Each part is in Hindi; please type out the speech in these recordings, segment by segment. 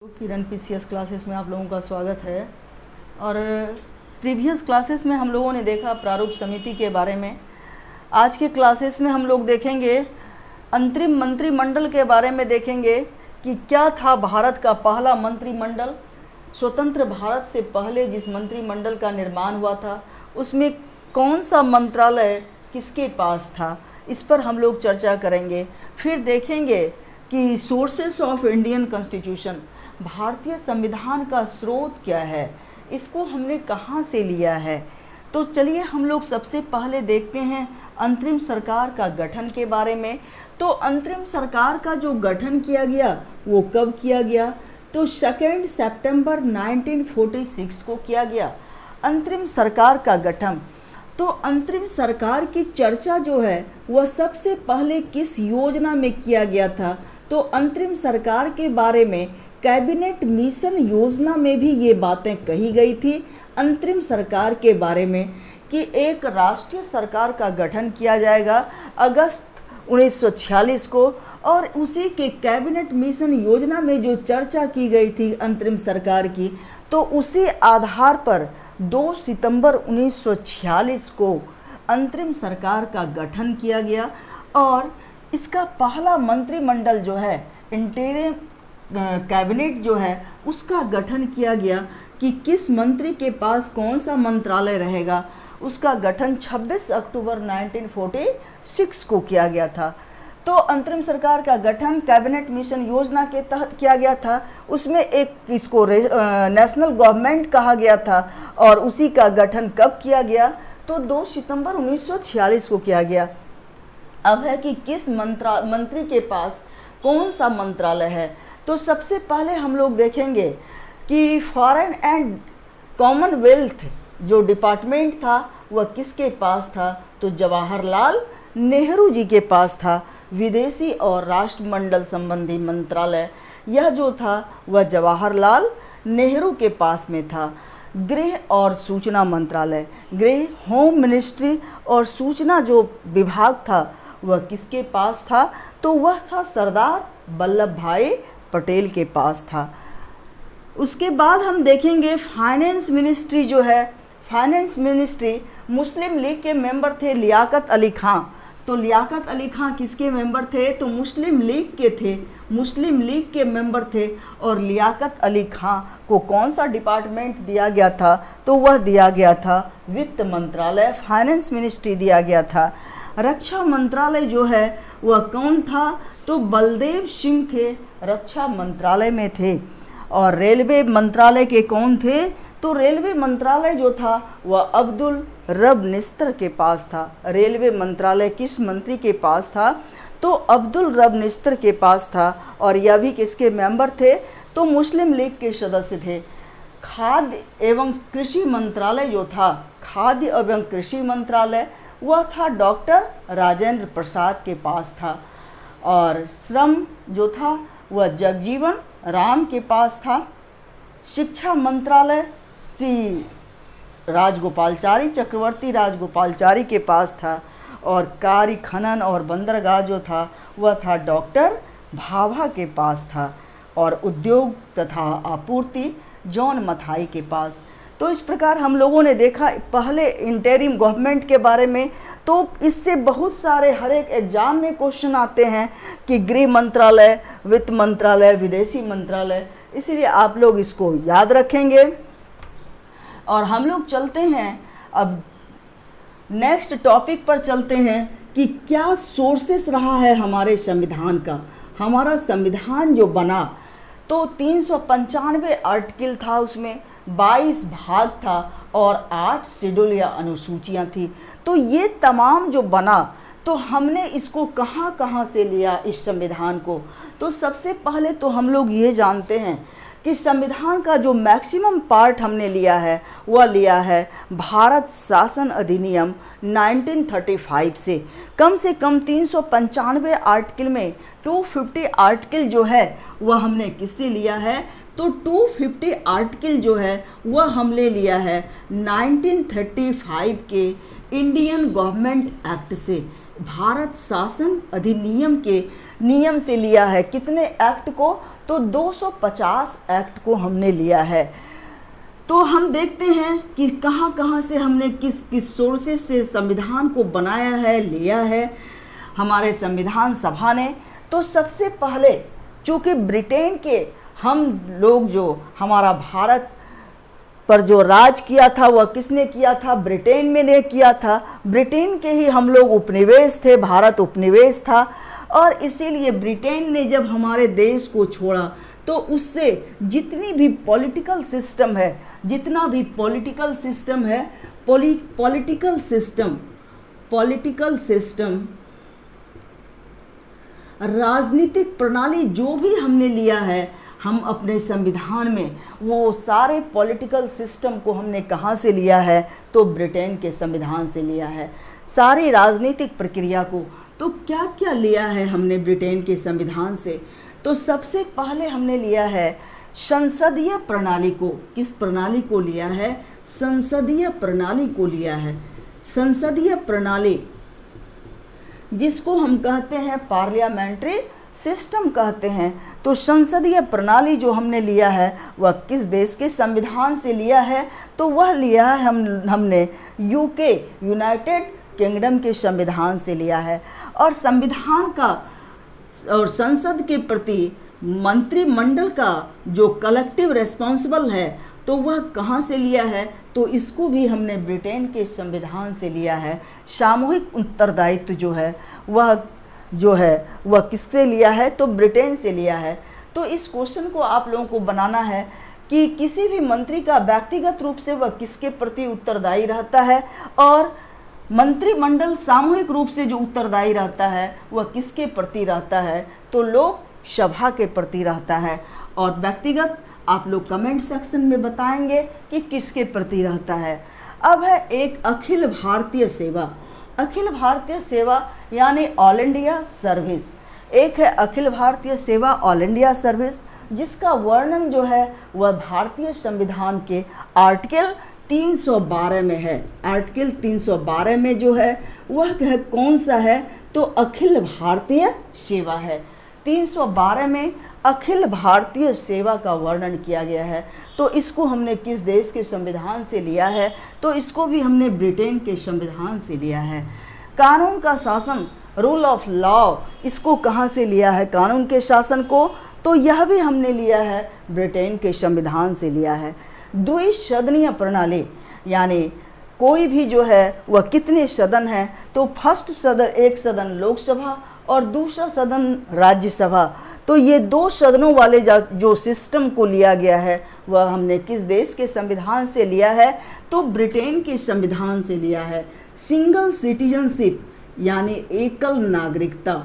किरण पीसीएस क्लासेस में आप लोगों का स्वागत है। और प्रीवियस क्लासेस में हम लोगों ने देखा प्रारूप समिति के बारे में। आज के क्लासेस में हम लोग देखेंगे अंतरिम मंत्रिमंडल के बारे में, देखेंगे कि क्या था भारत का पहला मंत्रिमंडल। स्वतंत्र भारत से पहले जिस मंत्रिमंडल का निर्माण हुआ था उसमें कौन सा मंत्रालय किसके पास था, इस पर हम लोग चर्चा करेंगे। फिर देखेंगे कि सोर्सेस ऑफ इंडियन कॉन्स्टिट्यूशन, भारतीय संविधान का स्रोत क्या है, इसको हमने कहाँ से लिया है। तो चलिए हम लोग सबसे पहले देखते हैं अंतरिम सरकार का गठन के बारे में। तो अंतरिम सरकार का जो गठन किया गया वो कब किया गया, तो 2 सितंबर 1946 को किया गया अंतरिम सरकार का गठन। तो अंतरिम सरकार की चर्चा जो है वह सबसे पहले किस योजना में किया गया था, तो अंतरिम सरकार के बारे में कैबिनेट मिशन योजना में भी ये बातें कही गई थी अंतरिम सरकार के बारे में, कि एक राष्ट्रीय सरकार का गठन किया जाएगा अगस्त 1946 को। और उसी के कैबिनेट मिशन योजना में जो चर्चा की गई थी अंतरिम सरकार की, तो उसी आधार पर 2 सितंबर 1946 को अंतरिम सरकार का गठन किया गया। और इसका पहला मंत्रिमंडल जो है, इंटीरियम कैबिनेट जो है, उसका गठन किया गया कि किस मंत्री के पास कौन सा मंत्रालय रहेगा। उसका गठन 26 अक्टूबर 1946 को किया गया था। तो अंतरिम सरकार का गठन कैबिनेट मिशन योजना के तहत किया गया था। उसमें एक इसको नेशनल गवर्नमेंट कहा गया था। और उसी का गठन कब किया गया, तो 2 सितंबर 1946 को किया गया। अब है कि किस मंत्री के पास कौन सा मंत्रालय है। तो सबसे पहले हम लोग देखेंगे कि फॉरेन एंड कॉमनवेल्थ जो डिपार्टमेंट था वह किसके पास था, तो जवाहरलाल नेहरू जी के पास था। विदेशी और राष्ट्रमंडल संबंधी मंत्रालय यह जो था वह जवाहरलाल नेहरू के पास में था। गृह और सूचना मंत्रालय, गृह होम मिनिस्ट्री और सूचना जो विभाग था वह किसके पास था, तो वह था सरदार वल्लभ भाई पटेल के पास था। उसके बाद हम देखेंगे फाइनेंस मिनिस्ट्री जो है, फाइनेंस मिनिस्ट्री मुस्लिम लीग के मेंबर थे लियाकत अली खां। तो लियाकत अली खां किसके मेंबर थे, तो मुस्लिम लीग के थे, मुस्लिम लीग के मेंबर थे। और लियाकत अली खां को कौन सा डिपार्टमेंट दिया गया था, तो वह दिया गया था वित्त मंत्रालय, फाइनेंस मिनिस्ट्री दिया गया था। रक्षा मंत्रालय जो है वह कौन था, तो बलदेव सिंह थे, रक्षा मंत्रालय में थे। और रेलवे मंत्रालय के कौन थे, तो रेलवे मंत्रालय जो था वह अब्दुल रब निस्तर के पास था। रेलवे मंत्रालय किस मंत्री के पास था, तो अब्दुल रब निस्तर के पास था। और यह भी किसके मेंबर थे, तो मुस्लिम लीग के सदस्य थे। खाद्य एवं कृषि मंत्रालय जो था, खाद्य एवं कृषि मंत्रालय, वह था डॉक्टर राजेंद्र प्रसाद के पास था। और श्रम जो था वह जगजीवन राम के पास था। शिक्षा मंत्रालय श्री राजगोपालचारी, चक्रवर्ती राजगोपालचारी के पास था। और कार्य खनन और बंदरगाह जो था वह था डॉक्टर भाभा के पास था। और उद्योग तथा आपूर्ति जॉन मथाई के पास। तो इस प्रकार हम लोगों ने देखा पहले इंटरिम गवर्नमेंट के बारे में। तो इससे बहुत सारे हर एक एग्जाम में क्वेश्चन आते हैं कि गृह मंत्रालय, वित्त मंत्रालय, विदेशी मंत्रालय, इसीलिए आप लोग इसको याद रखेंगे। और हम लोग चलते हैं अब नेक्स्ट टॉपिक पर चलते हैं कि क्या सोर्सेस रहा है हमारे संविधान का। हमारा संविधान जो बना तो 395 आर्टिकल था, उसमें 22 भाग था और 8 शेड्यूल या अनुसूचियाँ थी। तो ये तमाम जो बना, तो हमने इसको कहाँ कहाँ से लिया इस संविधान को, तो सबसे पहले तो हम लोग ये जानते हैं कि संविधान का जो मैक्सिमम पार्ट हमने लिया है वह लिया है भारत शासन अधिनियम 1935 से कम 395 आर्टिकल में 250 आर्टिकल जो है वह हमने किससे लिया है, तो 250 आर्टिकल जो है वह हमने लिया है 1935 के इंडियन गवर्नमेंट एक्ट से, भारत शासन अधिनियम के नियम से लिया है। कितने एक्ट को, तो 250 एक्ट को हमने लिया है। तो हम देखते हैं कि कहाँ कहाँ से हमने किस किस सोर्सेस से संविधान को बनाया है, लिया है हमारे संविधान सभा ने। तो सबसे पहले चूँकि ब्रिटेन के हम लोग जो हमारा भारत पर जो राज किया था वह किसने किया था? ब्रिटेन में ने किया था। ब्रिटेन के ही हम लोग उपनिवेश थे, भारत उपनिवेश था। और इसीलिए ब्रिटेन ने जब हमारे देश को छोड़ा तो उससे जितनी भी पॉलिटिकल सिस्टम है, जितना भी पॉलिटिकल सिस्टम है, पॉलिटिकल सिस्टम राजनीतिक प्रणाली जो भी हमने लिया है हम अपने संविधान में, वो सारे पॉलिटिकल सिस्टम को हमने कहाँ से लिया है? तो ब्रिटेन के संविधान से लिया है। सारी राजनीतिक प्रक्रिया को तो क्या क्या लिया है हमने ब्रिटेन के संविधान से? तो सबसे पहले हमने लिया है संसदीय प्रणाली को। किस प्रणाली को लिया है? संसदीय प्रणाली को लिया है। संसदीय प्रणाली जिसको हम कहते हैं पार्लियामेंट्री सिस्टम कहते हैं। तो संसदीय प्रणाली जो हमने लिया है वह किस देश के संविधान से लिया है? तो वह लिया है हमने यूके, यूनाइटेड किंगडम के संविधान से लिया है। और संविधान का और संसद के प्रति मंत्रिमंडल का जो कलेक्टिव रिस्पॉन्सिबल है तो वह कहाँ से लिया है? तो इसको भी हमने ब्रिटेन के संविधान से लिया है। सामूहिक उत्तरदायित्व जो है वह किससे लिया है? तो ब्रिटेन से लिया है। तो इस क्वेश्चन को आप लोगों को बनाना है कि किसी भी मंत्री का व्यक्तिगत रूप से वह किसके प्रति उत्तरदायी रहता है, और मंत्रिमंडल सामूहिक रूप से जो उत्तरदायी रहता है वह किसके प्रति रहता है? तो लोकसभा के प्रति रहता है। और व्यक्तिगत आप लोग कमेंट सेक्शन में बताएंगे कि किसके प्रति रहता है। अब है एक अखिल भारतीय सेवा। अखिल भारतीय सेवा यानी ऑल इंडिया सर्विस। एक है अखिल भारतीय सेवा ऑल इंडिया सर्विस, जिसका वर्णन जो है वह भारतीय संविधान के आर्टिकल 312 में है। आर्टिकल 312 में जो है वह है कौन सा है? तो अखिल भारतीय सेवा है। 312 में अखिल भारतीय सेवा का वर्णन किया गया है। तो इसको हमने किस देश के संविधान से लिया है? तो इसको भी हमने ब्रिटेन के संविधान से लिया है। कानून का शासन, रूल ऑफ लॉ, इसको कहाँ से लिया है? कानून के शासन को, तो यह भी हमने लिया है ब्रिटेन के संविधान से लिया है। द्विसदनीय प्रणाली यानी कोई भी जो है वह कितने सदन हैं? तो फर्स्ट सदन, एक सदन लोकसभा और दूसरा सदन राज्यसभा। तो ये 2 सदनों वाले जो सिस्टम को लिया गया है वह हमने किस देश के संविधान से लिया है? तो ब्रिटेन के संविधान से लिया है। सिंगल सिटीजनशिप यानी एकल नागरिकता।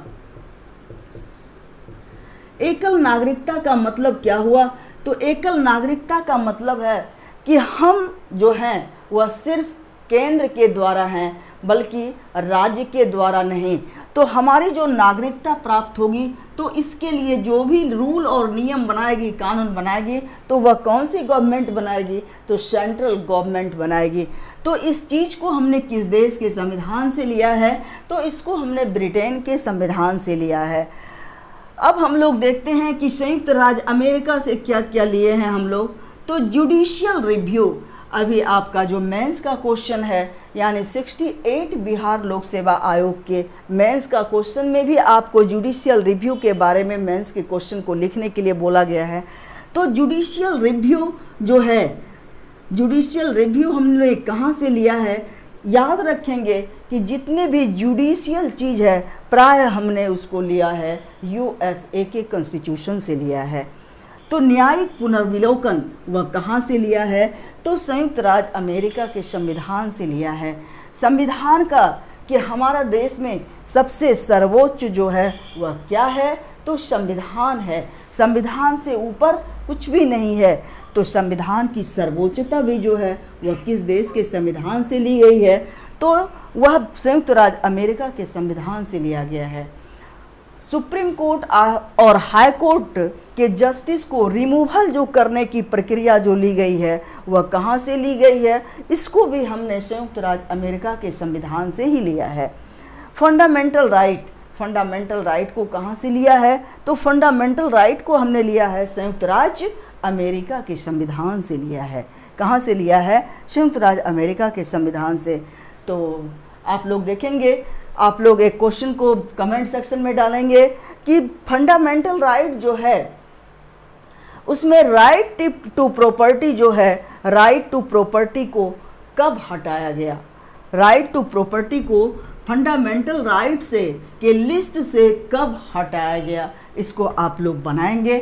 एकल नागरिकता का मतलब क्या हुआ? तो एकल नागरिकता का मतलब है कि हम जो हैं वह सिर्फ केंद्र के द्वारा हैं, बल्कि राज्य के द्वारा नहीं। तो हमारी जो नागरिकता प्राप्त होगी तो इसके लिए जो भी रूल और नियम बनाएगी, कानून बनाएगी, तो वह कौन सी गवर्नमेंट बनाएगी? तो सेंट्रल गवर्नमेंट बनाएगी। तो इस चीज़ को हमने किस देश के संविधान से लिया है? तो इसको हमने ब्रिटेन के संविधान से लिया है। अब हम लोग देखते हैं कि संयुक्त राज्य अमेरिका से क्या क्या लिए हैं हम लोग। तो जुडिशियल रिव्यू, अभी आपका जो मेंस का क्वेश्चन है यानी 68 बिहार लोक सेवा आयोग के मेंस का क्वेश्चन में भी आपको जुडिशियल रिव्यू के बारे में मेंस के क्वेश्चन को लिखने के लिए बोला गया है। तो जुडिशियल रिव्यू जो है, जुडिशियल रिव्यू हमने कहाँ से लिया है? याद रखेंगे कि जितने भी जुडिशियल चीज़ है प्राय हमने उसको लिया है USA के कॉन्स्टिट्यूशन से लिया है। तो न्यायिक पुनर्विलोकन वह कहाँ से लिया है? तो संयुक्त राज्य अमेरिका के संविधान से लिया है। संविधान का कि हमारा देश में सबसे सर्वोच्च जो है वह क्या है? तो संविधान है। संविधान से ऊपर कुछ भी नहीं है। तो संविधान की सर्वोच्चता भी जो है वह किस देश के संविधान से ली गई है? तो वह संयुक्त राज्य अमेरिका के संविधान से लिया गया है। सुप्रीम कोर्ट और हाई कोर्ट के जस्टिस को रिमूवल जो करने की प्रक्रिया जो ली गई है वह कहाँ से ली गई है? इसको भी हमने संयुक्त राज्य अमेरिका के संविधान से ही लिया है। फंडामेंटल राइट फंडामेंटल राइट को कहाँ से लिया है? तो फंडामेंटल राइट को हमने लिया है संयुक्त राज्य अमेरिका के संविधान से लिया है। कहाँ से लिया है? संयुक्त राज्य अमेरिका के संविधान से। तो आप लोग देखेंगे, आप लोग एक क्वेश्चन को कमेंट सेक्शन में डालेंगे कि फंडामेंटल राइट जो है उसमें राइट टू प्रॉपर्टी जो है, राइट टू प्रॉपर्टी को कब हटाया गया? राइट टू प्रॉपर्टी को फंडामेंटल राइट से के लिस्ट से कब हटाया गया? इसको आप लोग बनाएंगे।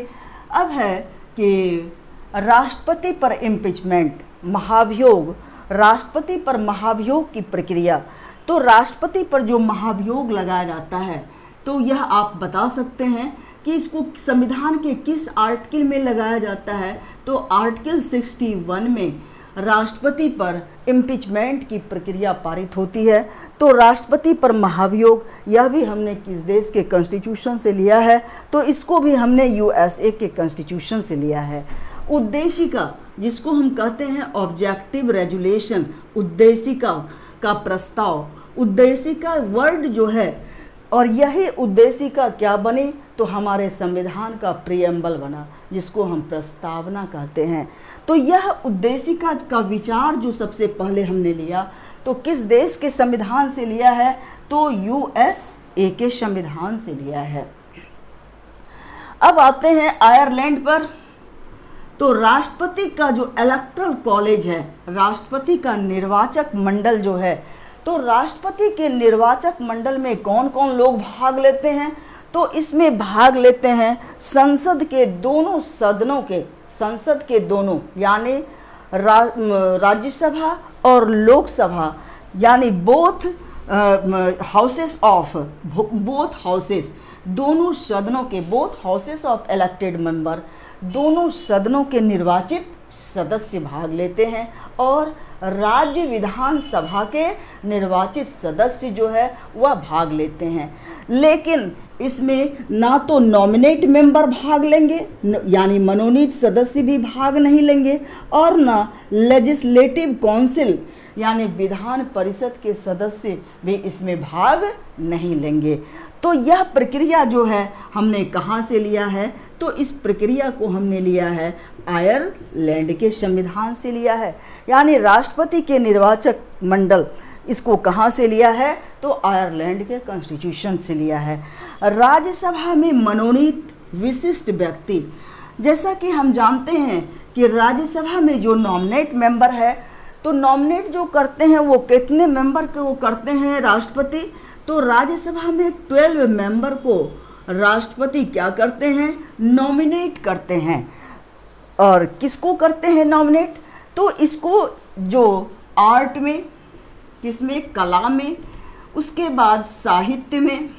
अब है कि राष्ट्रपति पर इम्पीचमेंट, महाभियोग, राष्ट्रपति पर महाभियोग की प्रक्रिया। तो राष्ट्रपति पर जो महाभियोग लगाया जाता है तो यह आप बता सकते हैं कि इसको संविधान के किस आर्टिकल में लगाया जाता है? तो आर्टिकल 61 में राष्ट्रपति पर इम्पीचमेंट की प्रक्रिया पारित होती है। तो राष्ट्रपति पर महाभियोग, यह भी हमने किस देश के कॉन्स्टिट्यूशन से लिया है? तो इसको भी हमने यूएसए के कॉन्स्टिट्यूशन से लिया है। उद्देशिका, जिसको हम कहते हैं ऑब्जेक्टिव रेजुलेशन, उद्देशिका का प्रस्ताव, उद्देशिका वर्ड जो है, और यही उद्देशिका क्या बनी? तो हमारे संविधान का प्रीएम्बल बना, जिसको हम प्रस्तावना कहते हैं। तो यह उद्देशिका का विचार जो सबसे पहले हमने लिया, तो किस देश के संविधान से लिया है? तो यूएसए के संविधान से लिया है। अब आते हैं आयरलैंड पर। तो राष्ट्रपति का जो इलेक्टोरल कॉलेज है, राष्ट्रपति का निर्वाचक मंडल जो है, तो राष्ट्रपति के निर्वाचक मंडल में कौन कौन लोग भाग लेते हैं? तो इसमें भाग लेते हैं संसद के दोनों सदनों के, संसद के दोनों यानी राज्यसभा और लोकसभा, यानी both houses of, both houses, दोनों सदनों के, both houses of elected member, दोनों सदनों के निर्वाचित सदस्य भाग लेते हैं, और राज्य विधानसभा के निर्वाचित सदस्य जो है वह भाग लेते हैं। लेकिन इसमें ना तो नॉमिनेट मेंबर भाग लेंगे, यानी मनोनीत सदस्य भी भाग नहीं लेंगे, और ना लेजिस्लेटिव काउंसिल यानी विधान परिषद के सदस्य भी इसमें भाग नहीं लेंगे। तो यह प्रक्रिया जो है हमने कहाँ से लिया है? तो इस प्रक्रिया को हमने लिया है आयरलैंड के संविधान से लिया है। यानी राष्ट्रपति के निर्वाचक मंडल, इसको कहाँ से लिया है? तो आयरलैंड के कॉन्स्टिट्यूशन से लिया है। राज्यसभा में मनोनीत विशिष्ट व्यक्ति, जैसा कि हम जानते हैं कि राज्यसभा में जो नॉमिनेट मेंबर है, तो नॉमिनेट जो करते हैं वो कितने मेंबर को करते हैं? राष्ट्रपति। तो राज्यसभा में 12 मेंबर को राष्ट्रपति क्या करते हैं? नॉमिनेट करते हैं। और किसको करते हैं नॉमिनेट? तो इसको जो आर्ट में, किसमें? कला में, उसके बाद साहित्य में,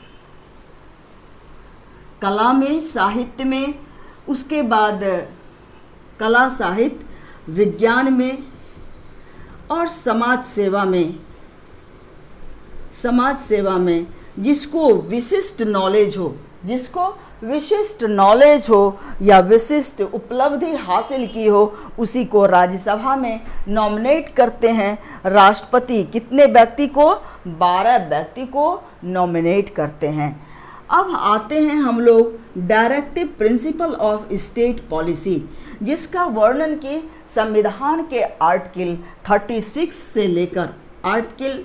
कला में, साहित्य में, उसके बाद कला, साहित्य, विज्ञान में, और समाज सेवा में, समाज सेवा में जिसको विशिष्ट नॉलेज हो, जिसको विशिष्ट नॉलेज हो या विशिष्ट उपलब्धि हासिल की हो, उसी को राज्यसभा में नॉमिनेट करते हैं राष्ट्रपति। कितने व्यक्ति को? 12 व्यक्ति को नॉमिनेट करते हैं। अब आते हैं हम लोग directive principle of state policy, जिसका वर्णन कि संविधान के आर्टिकल 36 से लेकर आर्टिकल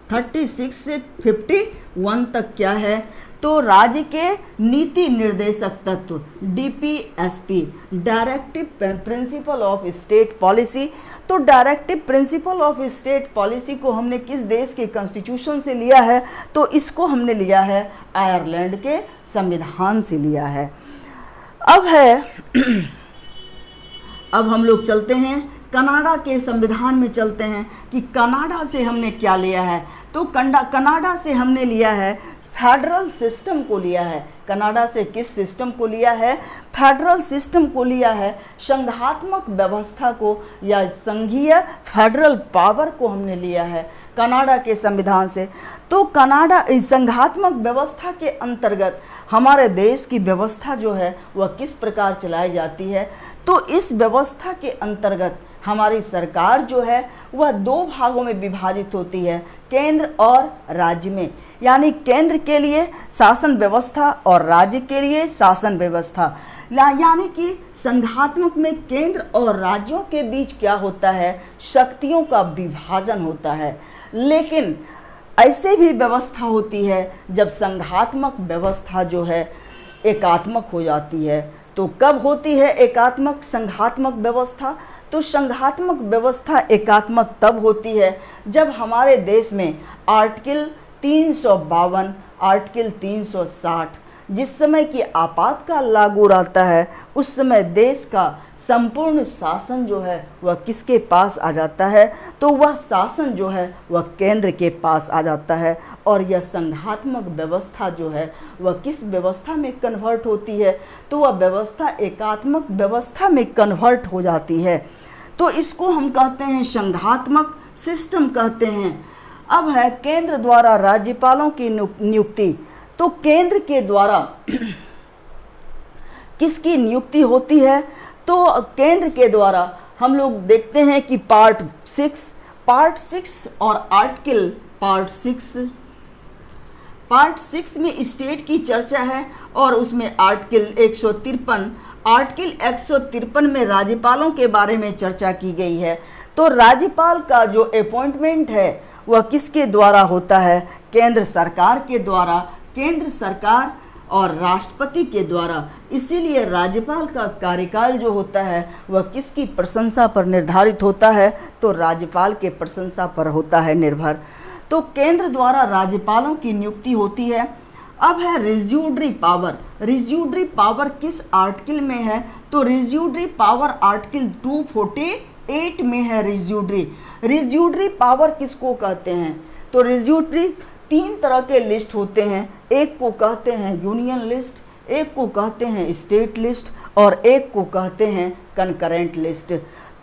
36 से 51 तक क्या है? तो राज्य के नीति निर्देशक तत्व, DPSP, directive principle of state policy. तो directive principle of state policy को हमने किस देश के कॉन्स्टिट्यूशन से लिया है? तो इसको हमने लिया है आयरलैंड के संविधान से लिया है। अब है अब हम लोग चलते हैं कनाडा के संविधान में, चलते हैं कि कनाडा से हमने क्या लिया है। तो कनाडा से हमने लिया है फेडरल सिस्टम को लिया है। कनाडा से किस सिस्टम को लिया है? फेडरल सिस्टम को लिया है। संघात्मक व्यवस्था को या संघीय फेडरल पावर को हमने लिया है कनाडा के संविधान से। तो कनाडा इस संघात्मक व्यवस्था के अंतर्गत हमारे देश की व्यवस्था जो है वह किस प्रकार चलाई जाती है? तो इस व्यवस्था के अंतर्गत हमारी सरकार जो है वह 2 भागों में विभाजित होती है, केंद्र और राज्य में। यानी केंद्र के लिए शासन व्यवस्था और राज्य के लिए शासन व्यवस्था। यानी कि संघात्मक में केंद्र और राज्यों के बीच क्या होता है, शक्तियों का विभाजन होता है। लेकिन ऐसे भी व्यवस्था होती है जब संघात्मक व्यवस्था जो है एकात्मक हो जाती है। तो कब होती है एकात्मक संघात्मक व्यवस्था? तो संघात्मक व्यवस्था एकात्मक तब होती है जब हमारे देश में आर्टिकल 352, आर्टिकल 360 जिस समय की आपातकाल लागू रहता है, उस समय देश का संपूर्ण शासन जो है वह किसके पास आ जाता है? तो वह शासन जो है वह केंद्र के पास आ जाता है। और यह संघात्मक व्यवस्था जो है वह किस व्यवस्था में कन्वर्ट होती है? तो वह व्यवस्था एकात्मक व्यवस्था में कन्वर्ट हो जाती है। तो इसको हम कहते हैं संघात्मक सिस्टम कहते हैं। अब है केंद्र द्वारा राज्यपालों की नियुक्ति। तो केंद्र के द्वारा किसकी नियुक्ति होती है? तो केंद्र के द्वारा हम लोग देखते हैं कि पार्ट 6 और आर्टिकल पार्ट 6 में स्टेट की चर्चा है और उसमें आर्टिकल 153 में राज्यपालों के बारे में चर्चा की गई है। तो राज्यपाल का जो अपॉइंटमेंट है वह किसके द्वारा होता है? केंद्र सरकार के द्वारा, केंद्र सरकार और राष्ट्रपति के द्वारा। इसीलिए राज्यपाल का कार्यकाल जो होता है वह किसकी प्रशंसा पर निर्धारित होता है? तो राज्यपाल के प्रशंसा पर होता है निर्भर। तो केंद्र द्वारा राज्यपालों की नियुक्ति होती है। अब है रिज्यूडरी पावर। रिज्यूडरी पावर किस आर्टिकल में है? तो रिज्यूडरी पावर आर्टिकल 248 में है। रिज्यूडरी पावर किसको कहते हैं? तो रिज्यूडरी 3 तरह के लिस्ट होते हैं। एक को कहते हैं यूनियन लिस्ट, एक को कहते हैं स्टेट लिस्ट और एक को कहते हैं कंकरेंट लिस्ट।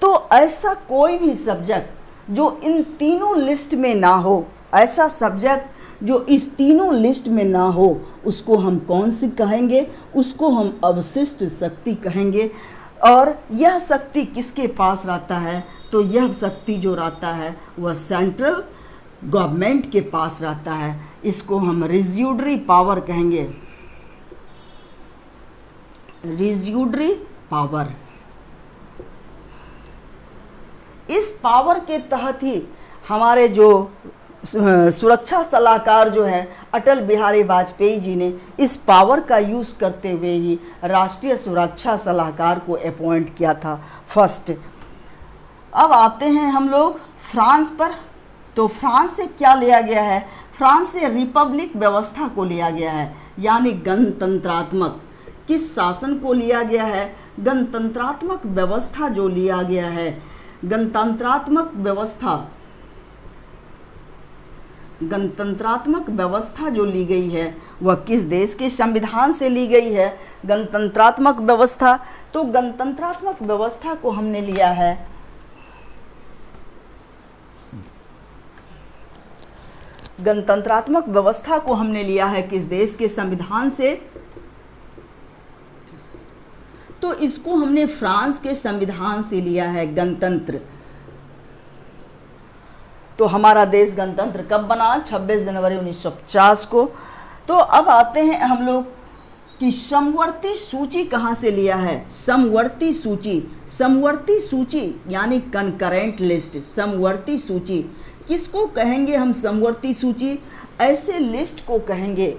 तो ऐसा कोई भी सब्जेक्ट जो इन तीनों लिस्ट में ना हो, ऐसा सब्जेक्ट जो इस तीनों लिस्ट में ना हो, उसको हम कौन सी कहेंगे? उसको हम अवशिष्ट शक्ति कहेंगे। और यह शक्ति किसके पास रहता है? तो यह शक्ति जो रहता है वह सेंट्रल गवर्नमेंट के पास रहता है। इसको हम रिज्यूडरी पावर कहेंगे। रिज्यूडरी पावर, इस पावर के तहत ही हमारे जो सुरक्षा सलाहकार जो है अटल बिहारी वाजपेयी जी ने इस पावर का यूज़ करते हुए ही राष्ट्रीय सुरक्षा सलाहकार को अपॉइंट किया था फर्स्ट। अब आते हैं हम लोग फ्रांस पर। तो फ्रांस से क्या लिया गया है? फ्रांस से रिपब्लिक व्यवस्था को लिया गया है, यानी गणतंत्रात्मक। किस शासन को लिया गया है? गणतंत्रात्मक व्यवस्था जो लिया गया है, गणतंत्रात्मक व्यवस्था जो ली गई है वह किस देश के संविधान से ली गई है? गणतंत्रात्मक व्यवस्था। तो गणतंत्रात्मक व्यवस्था को हमने लिया है किस देश के संविधान से? तो इसको हमने फ्रांस के संविधान से लिया है, गणतंत्र। तो हमारा देश गणतंत्र कब बना? 26 जनवरी 1950 को। तो अब आते हैं हम लोग कि समवर्ती सूची कहाँ से लिया है? समवर्ती सूची यानी कंकरेंट लिस्ट। समवर्ती सूची किसको कहेंगे हम? समवर्ती सूची ऐसे लिस्ट को कहेंगे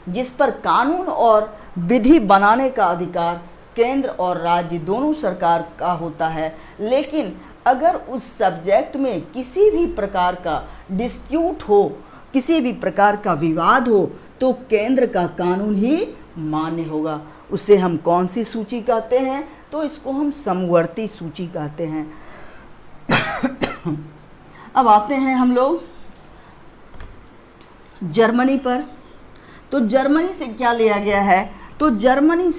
जिस पर कानून और विधि बनाने का अधिकार केंद्र और राज्य दोनों सरकार का होता है। लेकिन अगर उस सब्जेक्ट में किसी भी प्रकार का डिस्प्यूट हो, किसी भी प्रकार का विवाद हो, तो केंद्र का कानून ही मान्य होगा। उसे हम कौन सी सूची कहते हैं? तो इसको हम समवर्ती सूची कहते हैं। अब आते हैं हम लोग जर्मनी पर। तो जर्मनी से क्या लिया गया है? तो जर्मनी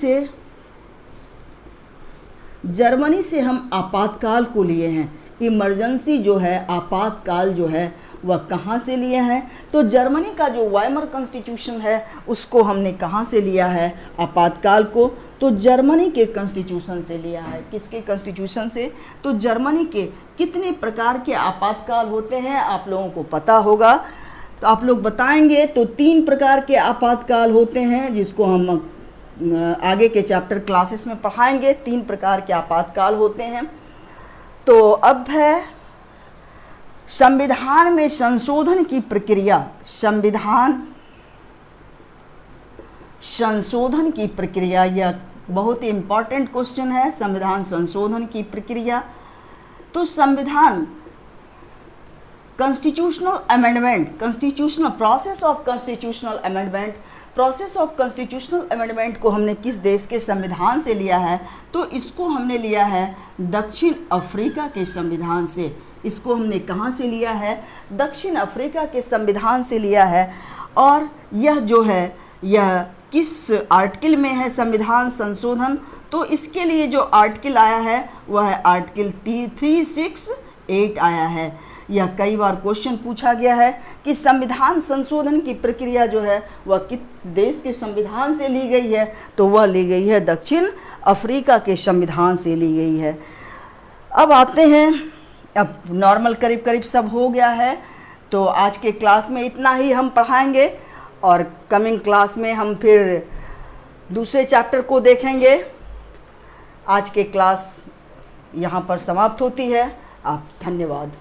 से हम आपातकाल को लिए हैं। इमरजेंसी जो है, आपातकाल जो है वह कहाँ से लिए हैं? तो जर्मनी का जो वाइमर कॉन्स्टिट्यूशन है उसको हमने कहाँ से लिया है आपातकाल को? तो जर्मनी के कॉन्स्टिट्यूशन से लिया है। किसके कॉन्स्टिट्यूशन से? तो जर्मनी के कितने प्रकार के आपातकाल होते हैं आप लोगों को पता होगा। तो आप लोग बताएंगे। तो 3 प्रकार के आपातकाल होते हैं जिसको हम आगे के चैप्टर क्लासेस में पढ़ाएंगे। 3 प्रकार के आपातकाल होते हैं। तो अब है संविधान में संशोधन की प्रक्रिया। संविधान संशोधन की प्रक्रिया, यह बहुत ही इम्पॉर्टेंट क्वेश्चन है। संविधान संशोधन की प्रक्रिया, तो संविधान constitutional amendment, constitutional process of constitutional amendment, process of constitutional amendment को हमने किस देश के संविधान से लिया है? तो इसको हमने लिया है दक्षिण अफ्रीका के संविधान से। इसको हमने कहाँ से लिया है? दक्षिण अफ्रीका के संविधान से लिया है। और यह जो है यह किस आर्टिकल में है संविधान संशोधन? तो इसके लिए जो आर्टिकल आया है वह है आर्टिकल 368 आया है। यह कई बार क्वेश्चन पूछा गया है कि संविधान संशोधन की प्रक्रिया जो है वह किस देश के संविधान से ली गई है? तो वह ली गई है दक्षिण अफ्रीका के संविधान से ली गई है। अब आते हैं, अब नॉर्मल करीब करीब सब हो गया है। तो आज के क्लास में इतना ही हम पढ़ाएंगे और कमिंग क्लास में हम फिर दूसरे चैप्टर को देखेंगे। आज के क्लास यहाँ पर समाप्त होती है। आप धन्यवाद।